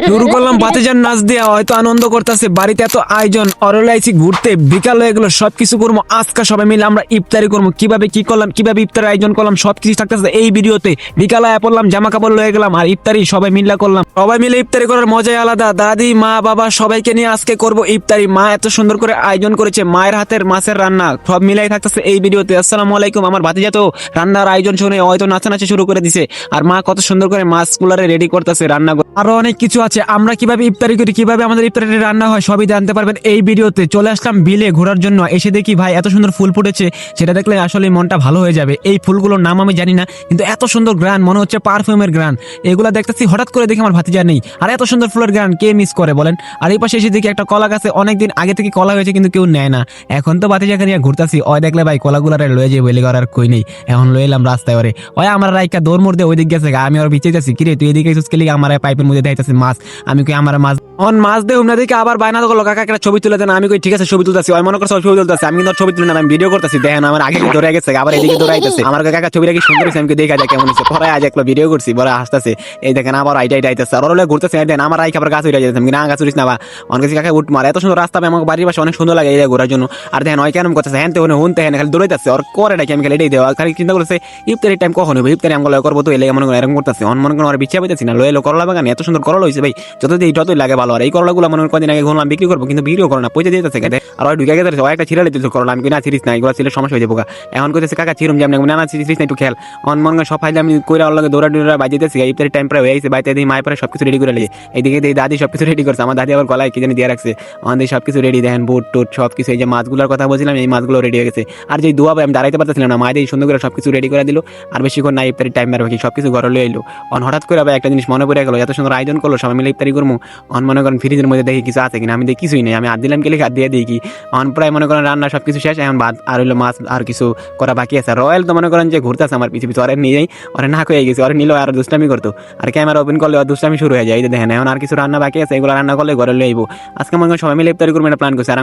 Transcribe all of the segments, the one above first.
শুরু করলাম বাতিজার নাচ দিয়ে, হয়তো আনন্দ করতেছে। বাড়িতে এত আয়োজন, অরলাইছি ঘুরতে, বিকাল হয়ে গেলো, সবকিছু করবো আজকে সবাই মিলে আমরা ইফতারি করবো। কিভাবে কি করলাম, কিভাবে ইফতারের আয়োজন করলাম, সবকিছু থাকতেছে এই ভিডিওতে। বিকালে পড়লাম, জামা কাপড় লয়ে গেলাম, আর ইফতারি সবাই মিল্লা করলাম। সবাই মিলে ইফতারি করার মজাই আলাদা। দাদি, মা, বাবা সবাইকে নিয়ে আজকে করবো ইফতারি। মা এত সুন্দর করে আয়োজন করেছে, মায়ের হাতের মাছের রান্না সব মিলাই থাকতেছে এই ভিডিওতে। আসসালামু আলাইকুম। আমার ভাতিজা তো রান্নার আয়োজন শুনে হয়তো নাচানাচি শুরু করে দিছে, আর মা কত সুন্দর করে মাছ গুলারে রেডি করতেছে রান্না। আরো অনেক কিছু আছে, আমরা কিভাবে ইফতারি করি, কিভাবে আমাদের ইফতারি রান্না হয়, সবই জানতে পারবেন এই ভিডিওতে। চলে আসলাম বিলে ঘোরার জন্য, এসে দেখি ভাই এত সুন্দর ফুল ফুটেছে, সেটা দেখলে আসলে মনটা ভালো হয়ে যাবে। এই ফুলগুলোর নাম আমি জানি না, কিন্তু এত সুন্দর গ্রান, মনে হচ্ছে পারফিউমের গ্রান। এগুলা দেখতেছি, হঠাৎ করে দেখি আমার ভাতিজা নেই, আর এত সুন্দর ফুলের গ্রান কে মিস করে বলেন। আর এই পাশে এসে দেখি একটা কলা গাছে অনেকদিন আগে থেকে কলা হয়েছে, কিন্তু কেউ নেয় না। এখন তো ভাতিজাকে নিয়ে ঘুরতাছি, ওই দেখলে ভাই কলাগুলারে লয়ে যাই বলে আর কই নেই। এখন লয়ে এলাম রাস্তায়, ওরে ওই আমার রাইকা দৌড় মোড় দিয়ে ওই দিক গেছে, আমি ওর পিছিয়ে যাচ্ছি। কিরে তুই এদিকে এসেছিস, আমার পাইপের মধ্যে দেখাইতেছি মাছ। আমি কই আমার মাছ মাছ দে উমনা দিকে, আবার বায়না করলো কাকা একটা ছবি তুলে দেন। আমি কই ঠিক আছে ছবি তুলতেছি। ওই মনে করছে ছবি তুলতেছে, আমি কিন্তু ছবি তুলে না, আমি ভিডিও করতেছি। দেখেন আমার আগে ধরে গেছে, আবার এদিকে দৌড়াইতেছে। আমার কাকা ছবিটা কি সুন্দর হয়েছে, আমি দেখা যায় কেমন হয়েছে। পরে আজ একলো ভিডিও করছি, বড় হাসতেছে। এই দেখেন আবার আইতেছে, আর ওরা ঘুরতেছে। দেন আমার রাইকা আবার গাছ উঠে যেতেছে, আমি না গাছ উঠিস না বা অনেক কিছু কাকা উঠ মার। এত সুন্দর রাস্তা, আমার বাড়ির পাশে অনেক সুন্দর লাগে এই ঘোরার জন্য। আর দেখেন ওই কেন করতেছে, হ্যাঁ তো হুনতে হ্যাঁ খালি দৌড়াইতেছে, আর করে নাকি আমি খালি এটাই দেওয়া। খালি চিন্তা করতেছে ইফতারির টাইম কখন হবে, ইফতারি আমগুলো করবো তো এলে মনে করেন এরকম করতেছে। অন মনে করেন আর বিচ্ছা পাইতেছি না, লয়ে করলা বাগান এত সুন্দর করলা হয়েছে ভাই, যতই লাগে ভালো। আর এই করলাগুলো মনে কদিন আগে ঘুরলাম বিক্রি করবো, কিন্তু বিক্রিও করো না, পয়সা দিতেছে খেতে। আর ওই ঢুকে গেছে ওই একটা ছিঁড়া দিতেছে করলাম, আমি না ছিড়িস না, এগুলো ছিল সমস্যা হয়ে যাবো। এখন করতেছে কাকা ছিরুম যেমন না ছিড়িস না, একটু খেল। অন মনে করেন সব ফাইলে আমি কইরা ওর লগে দৌড়া বাজিতেছি। ইফতারি টাইম প্রায় হয়ে গেছে, বাইতে দিই মায়ের পরে সবকিছু রেডি করে লিয়ে এইদিকে এই দাদি সবকিছু রেডি করছে। আমার দাদি আবার গলায় কি জানি দিয়ে রাখছে, আমাদের সবকিছু রেডি। দেখেন বুট টুট সবকিছু, এই যে মাছগুলোর কথা বলছিলাম এই মাছগুলো রেডি হয়ে গেছে। আর যে দোয়া আমি দাঁড়াইতে পারতেছিলাম না, মায়ের সুন্দর করে সবকিছু রেডি করে দিল। আর বেশিক্ষণ না ইফতারি টাইম বের বাকি সবকিছু ঘরে লয়ে এলো। অন হঠাৎ করে আবার একটা জিনিস মনে পড়ে গেলো, এত সুন্দর আয়োজন করলো, সবাই মিলে ইফতারি করবো। অন মনে করেন ফ্রিজের মধ্যে দেখি কিছু আছে কিনা, আমি দেখি কিছুই নেই। আমি হাত দিলাম কেলে হাত দিয়ে দিই কি। অন প্রায় মনে করেন রান্না সবকিছু শেষ, এখন ভাত আর হইলো মাছ আর কিছু করা বাকি আছে। রয়্যাল তো মনে করেন যে ঘুরতেছে আমার পিছু পিছু, ওরে নিয়েই ওরে না হয়ে গেছে, ওরে নিল আর দুষ্টামি করতো। আর ক্যামেরা ওপেন করলে ওর দুষ্টামি শুরু হয়ে যায়। এই যে দেখেন এখন আর কিছু রান্না বাকি আছে, এগুলো রান্না করলে ঘরে লইবো। আজকে মনে করেন সবাই মিলে ইফতারি করবো একটা প্ল্যান করছে। আর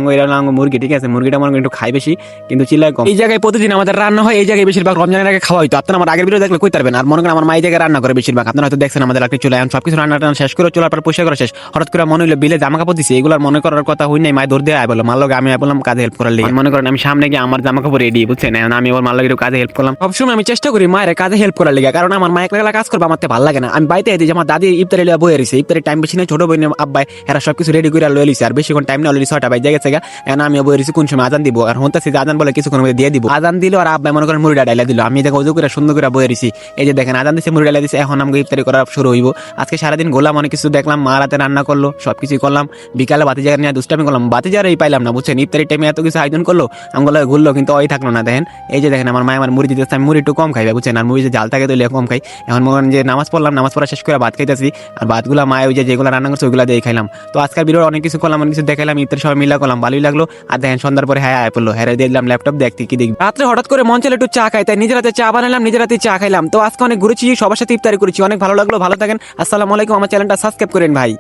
মুরগি, ঠিক আছে মুরগিটা মনে করেন একটু খাই বেশি, কিন্তু চিল্লায় কম। এই জায়গায় প্রতিদিন আমাদের রান্না হয়, এই জায়গায় বেশিরভাগ রমজানের আগে খাওয়া হইতো। আপনারা আমার আগের ভিডিও দেখলে কই পারবেন। আর মনে করেন আমার মা এই জায়গায় রান্না করে বেশিরভাগ, আপনারা হয়তো দেখছেন আমাদের একটা চুলা। এখন সবকিছু রান্না শেষ করে চুলার পর পরিষ্কার করা শেষ, হঠাৎ করে মনে হইলো বিলে জামা কাপড় দিছি, এগুলোর মনে করার কথা হই নাই। মায় দৌড় দিয়ে আয় বললো মার লগে, আমি বললাম কাজে হেল্প করার লিগে। মনে করেন আমি সামনে গিয়ে আমার জামা কাপড় রেডি, বুঝছেন, আমি ওর মার লগে একটু কাজে হেল্প করলাম। সবসময় আমি চেষ্টা করি মায়ের কাজে হেল্প করার লিগে, কারণ আমার মা একলা কাজ করবে আমার ভালো লাগে না। আমি বাইতে দিই যে আমার দাদি ইফতারি লিয়ে বয়ে রয়েছে, ইফতারি টাইম বেশি নেই, ছোট বোন আব্বাই এরা সবকিছু রেডি করে লয়ে লিছে। আর বেশিক্ষণ টাইম না, অলরেডি 6টা বাজে গেছে। এখন আমি বয়ে রয়েছি কোন সময় আজান দিব, আর হন্তাছি যে আজান বলে কিছুক্ষণ মধ্যে দিয়ে দিব। আজান দিল আর আব্বাই মনে করেন মুড়িটা ডাইলা দিল, আমি দেখো ওজু করে সুন্দর করে বয়ে রয়েছি। এই যে দেখেন আজান দিচ্ছে, মুড়ি ডাইলা দিচ্ছে, এখন আমাকে ইফতারি করা শুরু হইব। আজকে সারাদিন গোলাম, অনেক কিছু দেখলাম, মা রাতে রান্না করলো, সবকিছু করলাম। বিকালে বাতিজার নিয়ে দুষ্টামি করলাম, বাতিজার এই পাইলাম না, বুঝছেন, ইফতারি টাইমে এত কিছু আয়োজন করলো, আমগুলো ঘুরলো, কিন্তু ওই থাকলো না। দেখেন এই যে দেখেন আমার মা আমার মুড়ি দিতেছে, আমি মুড়ি একটু কম খাই, বুঝছেন, আর মুড়ি যে জাল থাকে তো কম খাই। এখন মনে করেন যে নামাজ পড়লাম, নামাজ পড়া শেষ করে ভাত খাইতেছি, আর ভাতগুলো মা ওই যেগুলো রান্না করছে ওইগুলো দিয়ে খাইলাম। তো আজকের ভিডিও অনেক কিছু করলাম, অনেক কিছু দেখাইলাম, ইফতারি সবাই মিলা করলাম, ভালোই লাগলো। আর দেখেন সন্ধ্যার পরে হ্যাঁ পড়লো, হ্যাঁ দিয়ে দিলাম ল্যাপটপ দেখতে কি দেখি। রাত্রে হঠাৎ করে মন চাইলো একটু চা খাই, তাই নিজের হাতে চা বানালাম, নিজের হাতে চা খাইলাম। তো আজকে অনেক ঘুরেছি, সবার সাথে ইফতারি করেছি, অনেক ভালো লাগলো। ভালো থাকেন, আসসালামু আলাইকুম। আমার চ্যানেলটা সাবস্ক্রাইব করেন ভাই।